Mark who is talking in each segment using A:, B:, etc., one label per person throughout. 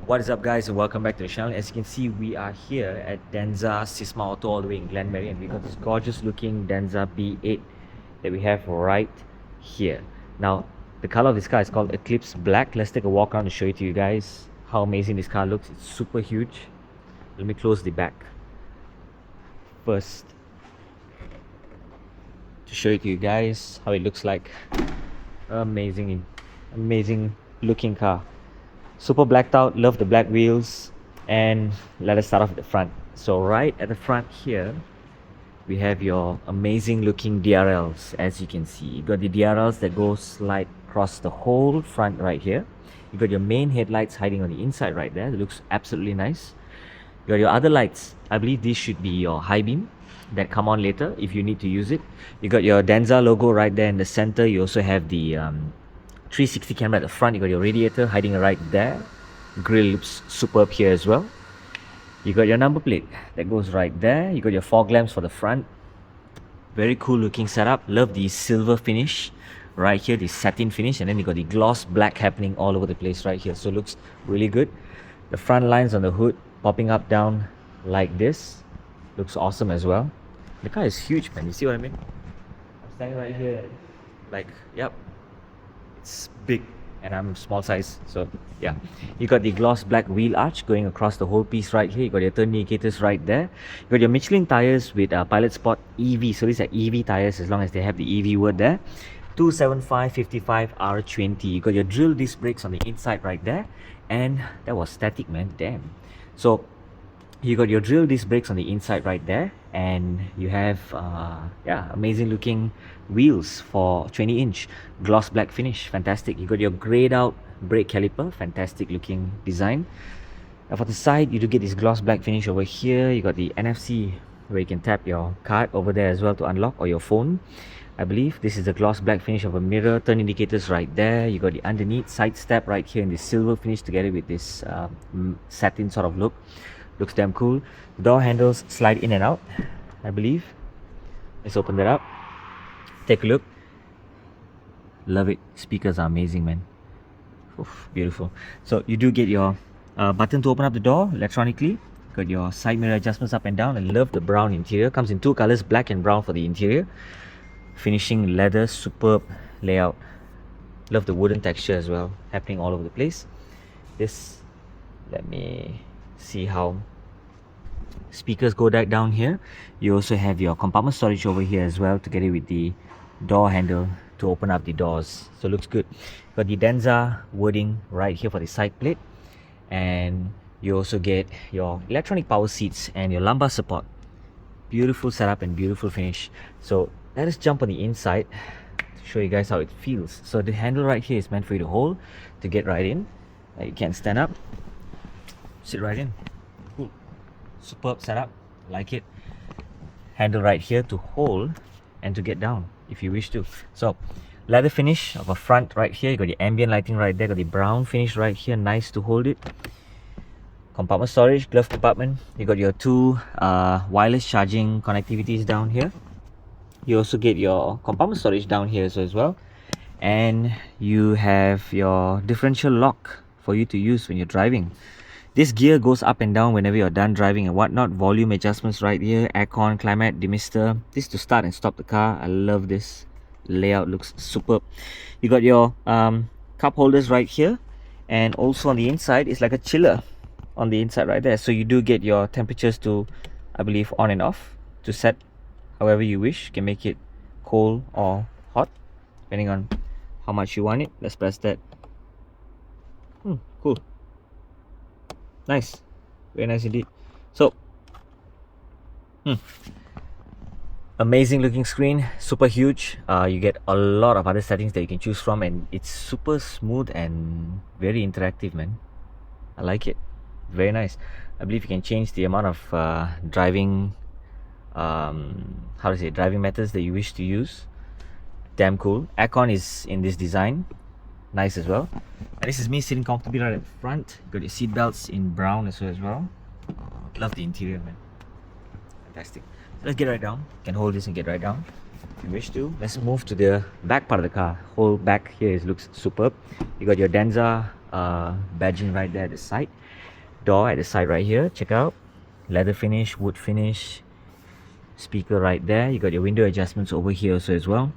A: What is up, guys, and welcome back to the channel. As you can see, we are here at DENZA Sisma Auto all the way in Glenmarie, and we got this gorgeous looking DENZA B8 that we have right here. Now, the color of this car is called Eclipse Black. Let's take a walk around to show it to you guys how amazing this car looks. It's super huge. Let me close the back first to show it to you guys how it looks like. Amazing looking car. Super blacked out, love the black wheels. And let us start off at the front. So right at the front here, we have your amazing looking DRLs. As you can see, you got the DRLs that go slide across the whole front right here. You got your main headlights hiding on the inside right there. It looks absolutely nice. You got your other lights. I believe these should be your high beam that come on later if you need to use it. You got your DENZA logo right there in the center. You also have the 360 camera at the front. You got your radiator hiding right there. Grille looks superb here as well. You got your number plate that goes right there. You got your fog lamps for the front. Very cool looking setup. Love the silver finish right here, the satin finish, and then you got the gloss black happening all over the place right here. So it looks really good. The front lines on the hood popping up down like this looks awesome as well. The car is huge, man. You see what I mean? I'm standing right here, like, yep, it's big, and I'm small size, so yeah. You got the gloss black wheel arch going across the whole piece right here. You got your turn indicators right there. You got your Michelin tires with Pilot Sport EV, so these are EV tires as long as they have the EV word there. 275/55 R20. You got your drill disc brakes on the inside right there, and that was static, man. Damn. So you got your drill disc brakes on the inside right there, and you have yeah, amazing looking wheels for 20-inch gloss black finish. Fantastic. You got your grayed out brake caliper. Fantastic looking design. And for the side, you do get this gloss black finish over here. You got the NFC where you can tap your card over there as well to unlock, or your phone. I believe this is the gloss black finish of a mirror. Turn indicators right there. You got the underneath side step right here in the silver finish together with this satin sort of look. Looks damn cool. Door handles slide in and out, I believe. Let's open that up. Take a look. Love it. Speakers are amazing, man. Oof, beautiful. So you do get your button to open up the door electronically. Got your side mirror adjustments up and down. I love the brown interior. Comes in two colors, black and brown for the interior. Finishing leather, superb layout. Love the wooden texture as well, happening all over the place. This, let me see how speakers go down here. You also have your compartment storage over here as well, together with the door handle to open up the doors. So it looks good. Got the DENZA wording right here for the side plate, and you also get your electronic power seats and your lumbar support. Beautiful setup and beautiful finish. So let us jump on the inside to show you guys how it feels. So the handle right here is meant for you to hold to get right in. You can stand up, sit right in. Cool. Superb setup. Like it. Handle right here to hold and to get down if you wish to. So leather finish of a front right here. You got the ambient lighting right there. Got the brown finish right here. Nice to hold it. Compartment storage, glove compartment. You got your two wireless charging connectivities down here. You also get your compartment storage down here as well. And you have your differential lock for you to use when you're driving. This gear goes up and down whenever you're done driving and whatnot. Volume adjustments right here. Aircon, climate, demister. This to start and stop the car. I love this. Layout looks superb. You got your cup holders right here. And also on the inside, it's like a chiller on the inside right there. So you do get your temperatures to, I believe, on and off to set however you wish. You can make it cold or hot depending on how much you want it. Let's press that. Cool. Nice. Very nice indeed. So amazing looking screen, super huge. You get a lot of other settings that you can choose from, and it's super smooth and very interactive, man. I like it. Very nice. I believe you can change the amount of driving driving methods that you wish to use. Damn cool. Aircon is in this design. Nice as well. And this is me sitting comfortably right at the front. Got your seat belts in brown as well. Love the interior, man. Fantastic. So let's get right down. You can hold this and get right down if you wish to. Let's move to the back part of the car. Whole back here looks superb. You got your DENZA badging right there at the side. Door at the side right here, check out. Leather finish, wood finish. Speaker right there. You got your window adjustments over here also as well.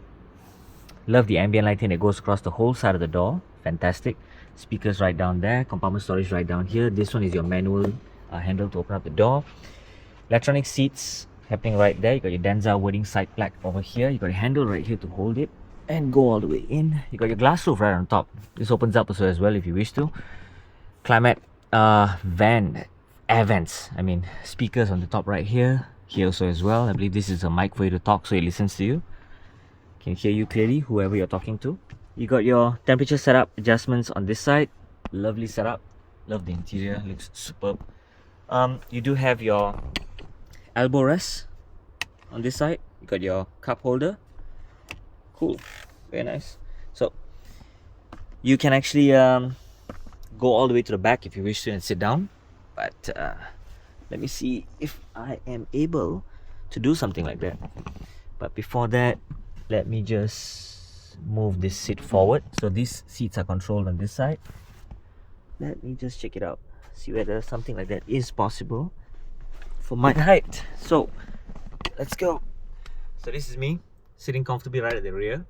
A: Love the ambient lighting that goes across the whole side of the door. Fantastic. Speakers right down there. Compartment storage right down here. This one is your manual handle to open up the door. Electronic seats happening right there. You got your DENZA wording side plaque over here. You got a handle right here to hold it and go all the way in. You got your glass roof right on top. This opens up also as well if you wish to. Climate air vents. I mean, speakers on the top right here. Here also as well. I believe this is a mic for you to talk so it listens to you. Can hear you clearly, whoever you're talking to. You got your temperature setup adjustments on this side. Lovely setup. Love the interior. Looks superb. You do have your elbow rest on this side. You got your cup holder. Cool. Very nice. So you can actually go all the way to the back if you wish to and sit down. But let me see if I am able to do something like that. But before that, let me just move this seat forward. So these seats are controlled on this side. Let me just check it out. See whether something like that is possible for my height. So let's go. So this is me sitting comfortably right at the rear.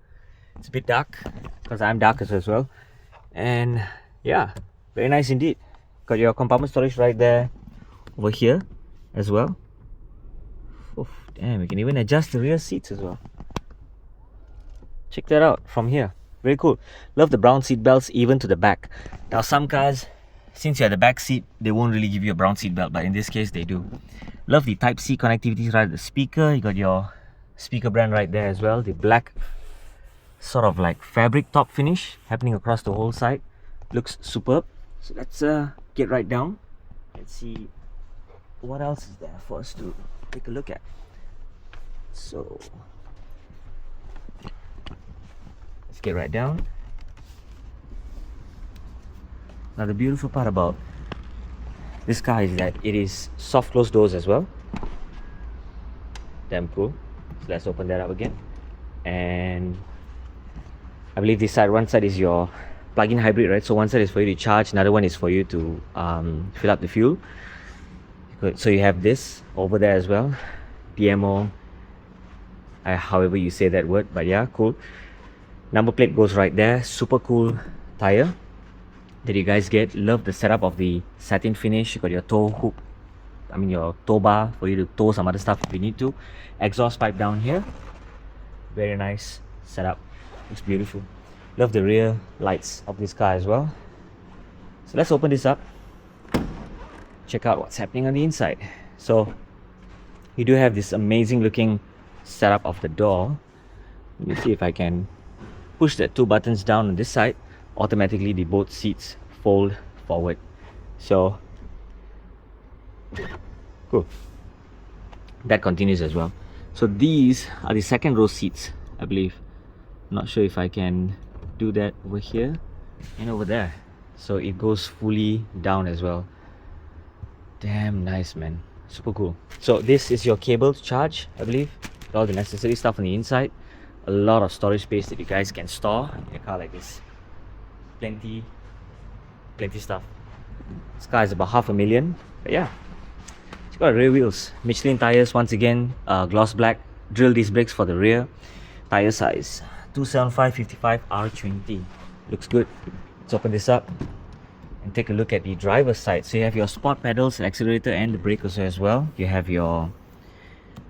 A: It's a bit dark because I'm dark as well. And yeah, very nice indeed. Got your compartment storage right there over here as well. Oof, damn, we can even adjust the rear seats as well. Check that out from here. Very cool. Love the brown seat belts even to the back. Now some cars, since you're at the back seat, they won't really give you a brown seat belt, but in this case they do. Love the Type-C connectivity right at the speaker. You got your speaker brand right there as well. The black sort of like fabric top finish happening across the whole side. Looks superb. So let's get right down and see what else is there for us to take a look at. So let's get right down. Now the beautiful part about this car is that it is soft closed doors as well. Damn cool. So let's open that up again. And I believe this side, one side is your plug-in hybrid, right? So one side is for you to charge, another one is for you to fill up the fuel. Good. So you have this over there as well. PMO, however you say that word, but yeah, cool. Number plate goes right there. Super cool tire that you guys get. Love the setup of the satin finish. You got your tow hook, your tow bar for you to tow some other stuff if you need to. Exhaust pipe down here. Very nice setup. Looks beautiful. Love the rear lights of this car as well. So let's open this up. Check out what's happening on the inside. So you do have this amazing looking setup of the door. Let me see if I can push the two buttons down on this side. Automatically the both seats fold forward. So cool. That continues as well. So these are the second row seats, I believe. Not sure if I can do that over here and over there. So it goes fully down as well. Damn nice, man. Super cool. So this is your cable to charge, I believe. All the necessary stuff on the inside. A lot of storage space that you guys can store in a car like this. Plenty stuff. This car is about $500,000, but yeah, it's got rear wheels, Michelin tires once again, gloss black, drill disc brakes for the rear. Tire size 275/55 R20. Looks good. Let's open this up and take a look at the driver's side. So you have your sport pedals, accelerator and the brake also as well. You have your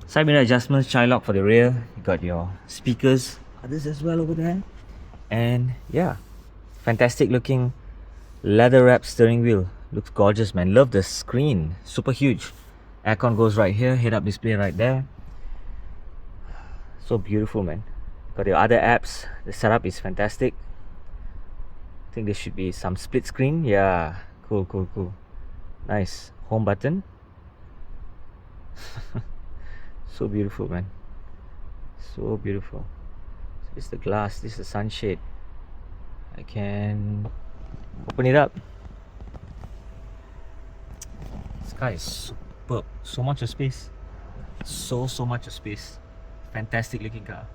A: side mirror adjustments, child lock for the rear. You got your speakers, others as well over there. And yeah, fantastic looking leather wrapped steering wheel. Looks gorgeous, man. Love the screen, super huge. Aircon goes right here, head up display right there. So beautiful, man. Got your other apps. The setup is fantastic. I think there should be some split screen. Yeah, cool. Nice. Home button. So beautiful, man. So beautiful. So this is the glass, this is the sunshade. I can open it up. This car is superb. So much of space. So much of space. Fantastic looking car.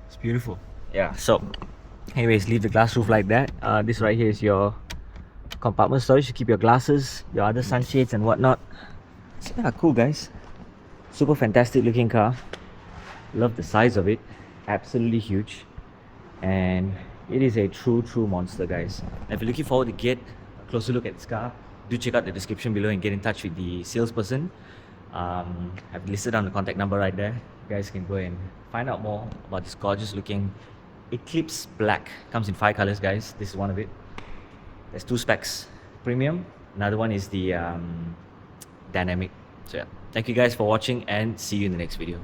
A: It's beautiful. Yeah, so Anyways, leave the glass roof like that. This right here is your compartment storage to keep your glasses, your other sunshades and whatnot. So yeah, cool guys. Super fantastic looking car. Love the size of it. Absolutely huge. And it is a true monster, guys. And if you're looking forward to get a closer look at this car, do check out the description below and get in touch with the salesperson. I've listed down the contact number right there. You guys can go and find out more about this gorgeous looking Eclipse Black. Comes in 5 colors, guys. This is one of it. There's 2 specs. Premium. Another one is the Dynamic. So yeah, thank you guys for watching and see you in the next video.